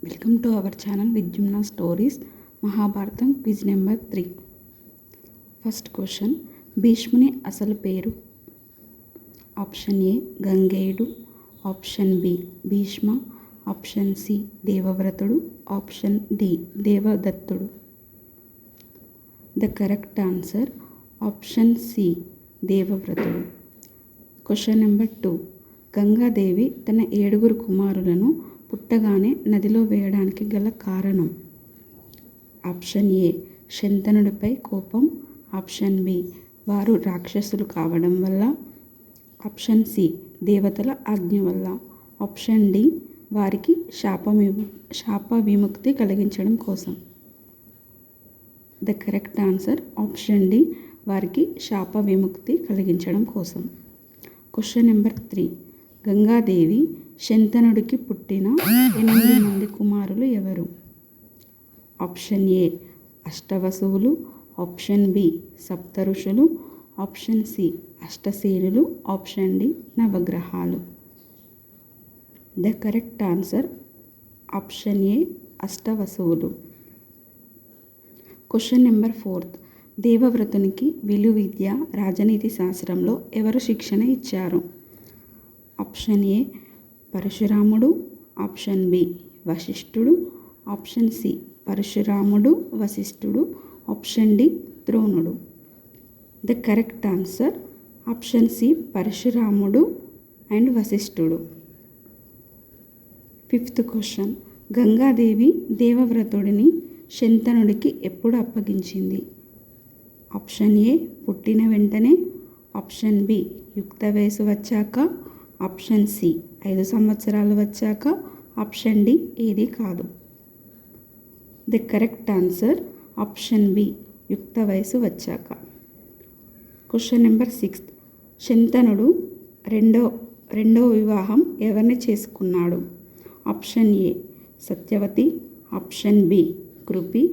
Welcome to our channel Vidyumna stories. Mahabharatam quiz number 3. First question, భీష్ముని అసలు పేరు? Option A Gangeyudu, option B Bhishma, option C Devavratudu, option D Devadattudu. The correct answer option C Devavratudu. Question number 2, Gangadevi తన 7 కుమారులను పుట్టగానే నదిలో వేయడానికి గల కారణం? ఆప్షన్ ఏ శంతనుడిపై కోపం, ఆప్షన్ బి వారు రాక్షసులు కావడం వల్ల, ఆప్షన్ సి దేవతల ఆజ్ఞ వల్ల, ఆప్షన్ డి వారికి శాప విముక్తి కలిగించడం కోసం. The correct answer option D వారికి శాప విముక్తి కలిగించడం కోసం. క్వశ్చన్ నెంబర్ 3, గంగాదేవి శంతనుడికి పుట్టిన 8 మంది కుమారులు ఎవరు? ఆప్షన్ ఏ అష్టవసువులు, ఆప్షన్ బి సప్తఋషులు, ఆప్షన్ సి అష్టసేనులు, ఆప్షన్ డి నవగ్రహాలు. The correct answer option A అష్టవసువులు. క్వశ్చన్ నెంబర్ 4, దేవవ్రతునికి విలువిద్య రాజనీతి శాస్త్రంలో ఎవరు శిక్షణ ఇచ్చారు? Option A Parashuramudu, option B Vasishthudu, option C Parashuramudu Vasishthudu, option D Dronudu. The correct answer option C Parashuramudu and Vasishthudu. Fifth question, Gangadevi దేవవ్రతుడిని శంతనుడికి ఎప్పుడు అప్పగించింది? ఆప్షన్ ఏ పుట్టిన వెంటనే, ఆప్షన్ బి యుక్త వయసు వచ్చాక, ఆప్షన్ సి 5 సంవత్సరాలు వచ్చాక, ఆప్షన్ డి ఏది కాదు. The correct answer option B యుక్త వయసు వచ్చాక. క్వశ్చన్ నెంబర్ 6, శంతనుడు రెండో వివాహం ఎవరిని చేసుకున్నాడు? Option A Satyavati, option B Kripi,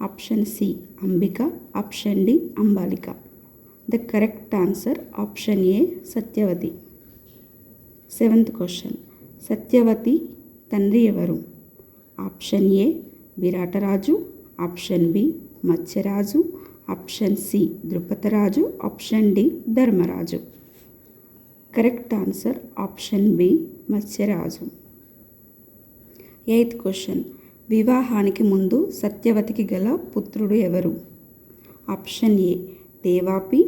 option C Ambika, option D Ambalika. The correct answer option A Satyavati. 7th question, Satyavati తండ్రి ఎవరు? Option A Virataraju, option B Matsyaraju, option C Drupadaraju, option D Dharmaraju. Correct answer option B Matsyaraju. 8th question, వివాహానికి ముందు సత్యవతికి గల పుత్రుడు ఎవరు? Option A Devapi,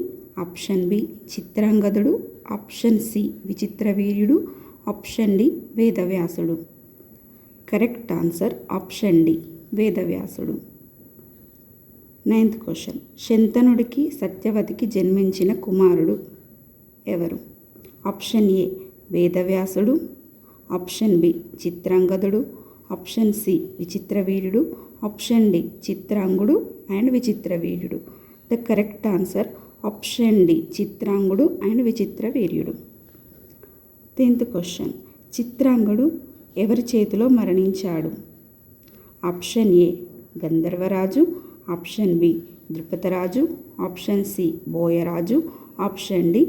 option B Chitrangadudu, option C Vichitraviryudu, option D Vedavyasudu. Correct answer option D Vedavyasudu. 9th question, శంతనుడికి సత్యవతికి జన్మించిన కుమారుడు ఎవరు? Option A Vedavyasudu, option B Chitrangadudu, option C Vichitraviryudu, option D Chitrangudu and Vichitraviryudu. The correct answer option D Chitrangudu and Vichitraviryudu. 10th question, Chitrangudu ఎవరి చేతిలో మరణించాడు? Option A గంధర్వరాజు, option B Drupadaraju, option C బోయరాజు, option D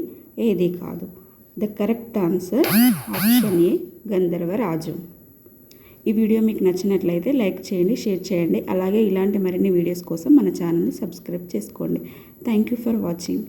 ఏది కాదు. The correct answer option A గంధర్వరాజు. ఈ వీడియో మీకు నచ్చినట్లయితే లైక్ చేయండి, షేర్ చేయండి. అలాగే ఇలాంటి మరిన్ని వీడియోస్ కోసం మన ఛానల్ని సబ్స్క్రైబ్ చేసుకోండి. Thank you for watching.